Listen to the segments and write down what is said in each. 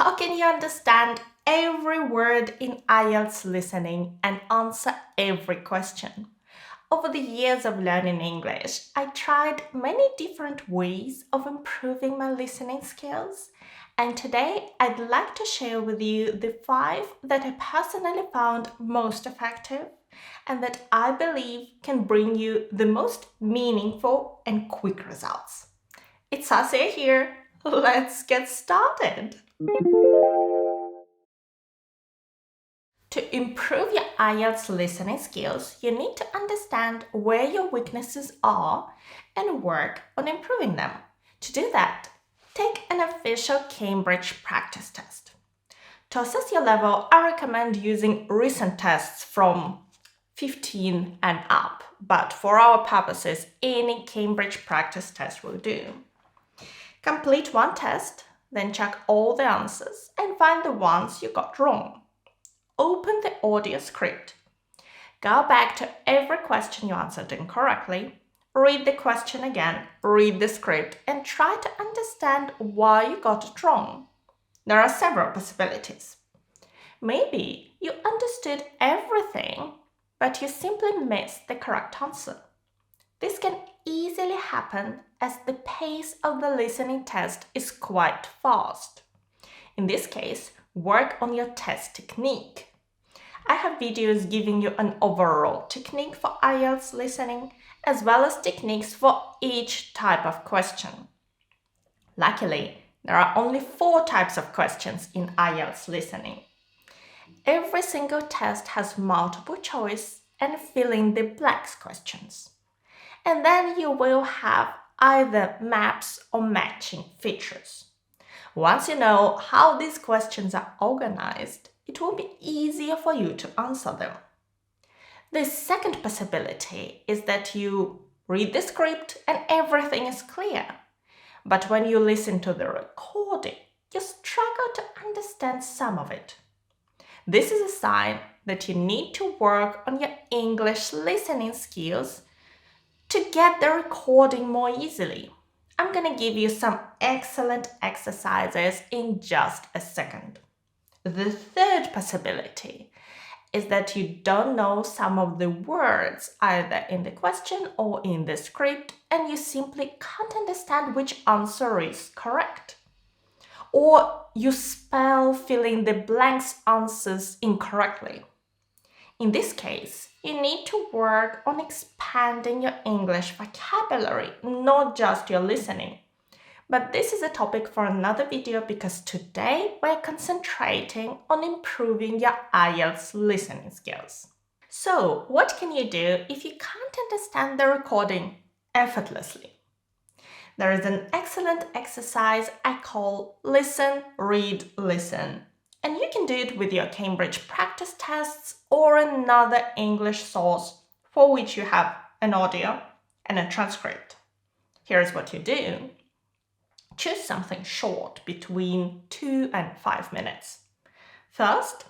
How can you understand every word in IELTS listening and answer every question? Over the years of learning English, I tried many different ways of improving my listening skills. And today, I'd like to share with you the 5 that I personally found most effective and that I believe can bring you the most meaningful and quick results. It's Saskia here. Let's get started. To improve your IELTS listening skills, you need to understand where your weaknesses are and work on improving them. To do that, take an official Cambridge practice test. To assess your level, I recommend using recent tests from 15 and up, but for our purposes, any Cambridge practice test will do. Complete one test, then check all the answers and find the ones you got wrong. Open the audio script. Go back to every question you answered incorrectly. Read the question again, read the script, and try to understand why you got it wrong. There are several possibilities. Maybe you understood everything, but you simply missed the correct answer. This can easily happen as the pace of the listening test is quite fast. In this case, work on your test technique. I have videos giving you an overall technique for IELTS listening, as well as techniques for each type of question. Luckily, there are only 4 types of questions in IELTS listening. Every single test has multiple choice and fill in the blanks questions. And then you will have either maps or matching features. Once you know how these questions are organized, it will be easier for you to answer them. The second possibility is that you read the script and everything is clear. But when you listen to the recording, you struggle to understand some of it. This is a sign that you need to work on your English listening skills to get the recording more easily. I'm going to give you some excellent exercises in just a second. The third possibility is that you don't know some of the words either in the question or in the script and you simply can't understand which answer is correct. Or you spell fill in the blanks answers incorrectly. In this case, you need to work on expanding your English vocabulary, not just your listening. But this is a topic for another video because today we're concentrating on improving your IELTS listening skills. So, what can you do if you can't understand the recording effortlessly? There is an excellent exercise I call Listen, Read, Listen. And you can do it with your Cambridge practice tests or another English source for which you have an audio and a transcript. Here's what you do. Choose something short between 2 and 5 minutes. First,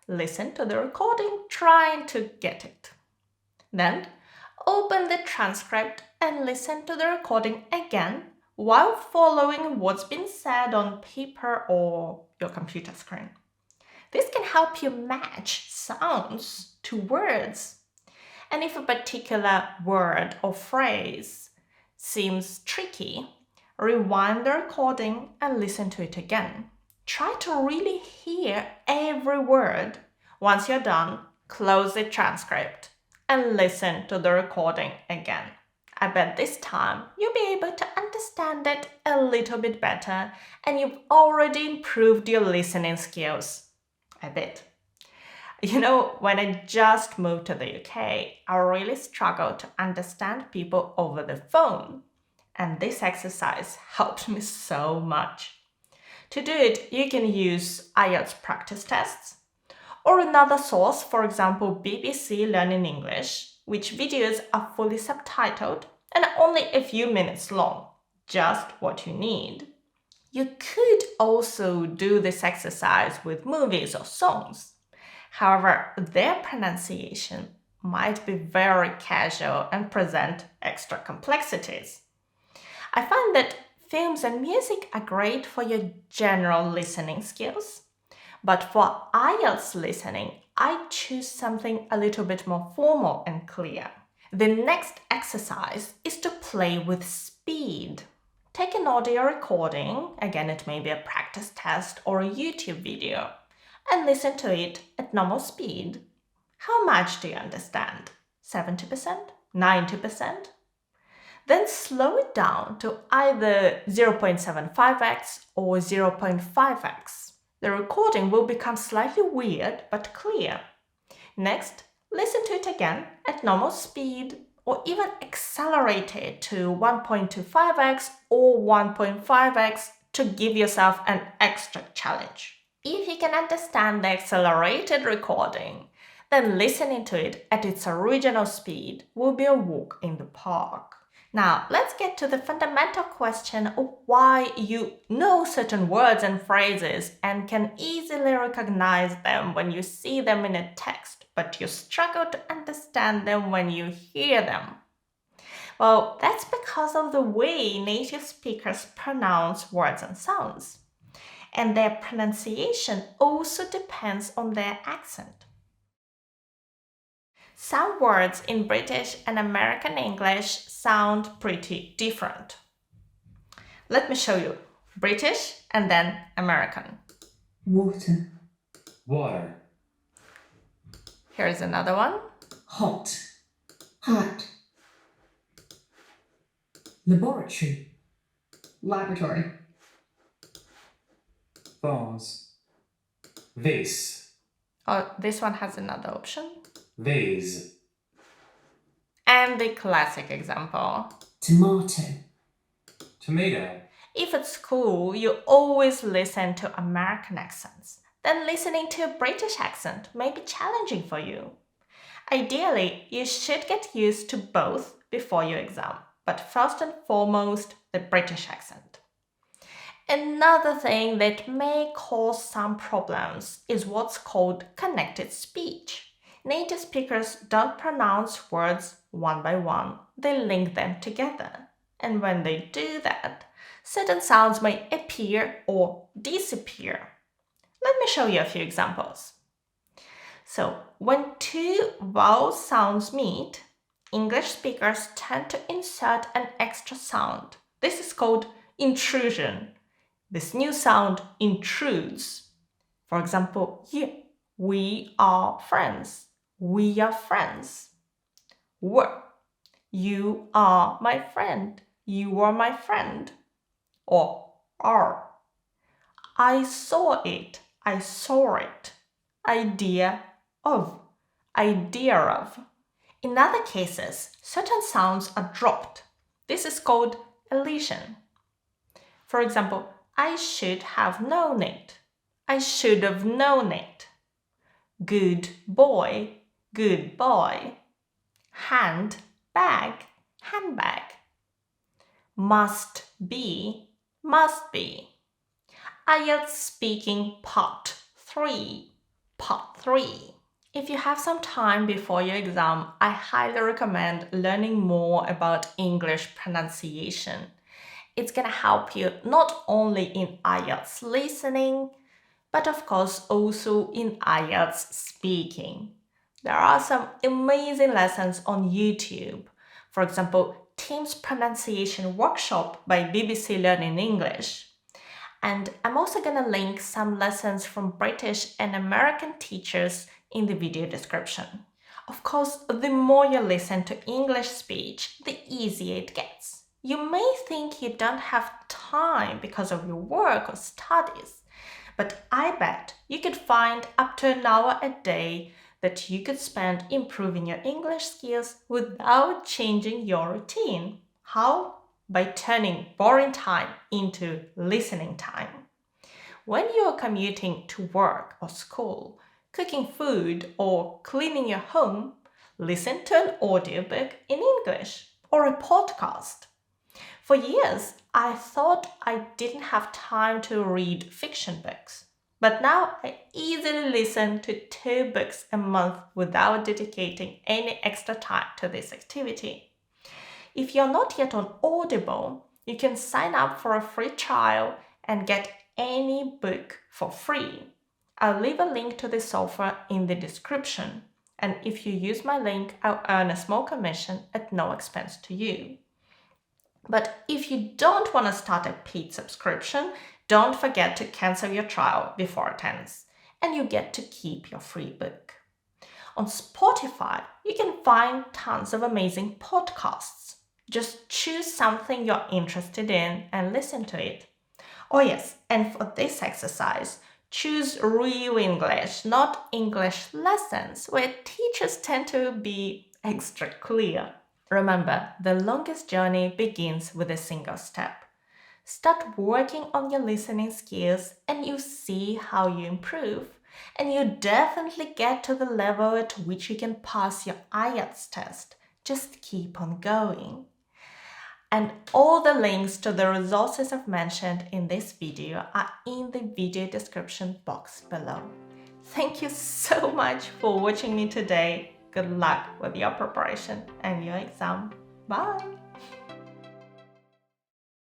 listen to the recording, trying to get it. Then, open the transcript and listen to the recording again while following what's been said on paper or your computer screen. This can help you match sounds to words. And if a particular word or phrase seems tricky, rewind the recording and listen to it again. Try to really hear every word. Once you're done, close the transcript and listen to the recording again. I bet this time you'll be able to understand it a little bit better and you've already improved your listening skills a bit. You know, when I just moved to the UK, I really struggled to understand people over the phone. And this exercise helped me so much. To do it, you can use IELTS practice tests or another source, for example, BBC Learning English, which videos are fully subtitled and only a few minutes long, just what you need. You could also do this exercise with movies or songs. However, their pronunciation might be very casual and present extra complexities. I find that Films and music are great for your general listening skills, but for IELTS listening, I choose something a little bit more formal and clear. The next exercise is to play with speed. Take an audio recording, again it may be a practice test or a YouTube video, and listen to it at normal speed. How much do you understand? 70%? 90%? Then slow it down to either 0.75x or 0.5x. The recording will become slightly weird but clear. Next, listen to it again at normal speed or even accelerate it to 1.25x or 1.5x to give yourself an extra challenge. If you can understand the accelerated recording, then listening to it at its original speed will be a walk in the park. Now, let's get to the fundamental question of why you know certain words and phrases and can easily recognize them when you see them in a text, but you struggle to understand them when you hear them. Well, that's because of the way native speakers pronounce words and sounds. And their pronunciation also depends on their accent. Some words in British and American English sound pretty different. Let me show you British and then American. Water. Water. Here's another one. Hot. Hat. Laboratory. Laboratory. Vase. Vase. Oh, this one has another option. Vase. And the classic example. Tomato. Tomato. If at school you always listen to American accents, then listening to a British accent may be challenging for you. Ideally, you should get used to both before your exam, but first and foremost, the British accent. Another thing that may cause some problems is what's called connected speech. Native speakers don't pronounce words one by one, they link them together. And when they do that, certain sounds may appear or disappear. Let me show you a few examples. So, when two vowel sounds meet, English speakers tend to insert an extra sound. This is called intrusion. This new sound intrudes. For example, here, we are friends. We are friends. Were. You are my friend. You are my friend. Or are. I saw it. I saw it. Idea of. Idea of. In other cases, certain sounds are dropped. This is called elision. For example, I should have known it. I should have known it. Good boy. Good boy. Hand, bag, handbag. Must be, must be. IELTS speaking part 3. Part 3. If you have some time before your exam, I highly recommend learning more about English pronunciation. It's going to help you not only in IELTS listening, but of course also in IELTS speaking. There are some amazing lessons on YouTube. For example, Tim's Pronunciation Workshop by BBC Learning English. And I'm also going to link some lessons from British and American teachers in the video description. Of course, the more you listen to English speech, the easier it gets. You may think you don't have time because of your work or studies, but I bet you could find up to an hour a day that you could spend improving your English skills without changing your routine. How? By turning boring time into listening time. When you are commuting to work or school, cooking food or cleaning your home, listen to an audiobook in English or a podcast. For years, I thought I didn't have time to read fiction books. But now I easily listen to 2 books a month without dedicating any extra time to this activity. If you're not yet on Audible, You can sign up for a free trial and get any book for free. I'll leave a link to this offer in the description. And if you use my link, I'll earn a small commission at no expense to you. But if you don't want to start a paid subscription, don't forget to cancel your trial before it ends, and you get to keep your free book. On Spotify, you can find tons of amazing podcasts. Just choose something you're interested in and listen to it. Oh yes, and for this exercise, choose real English, not English lessons, where teachers tend to be extra clear. Remember, the longest journey begins with a single step. Start working on your listening skills and you see how you improve. And you definitely get to the level at which you can pass your IELTS test. Just keep on going. And all the links to the resources I've mentioned in this video are in the video description box below. Thank you so much for watching me today. Good luck with your preparation and your exam. Bye!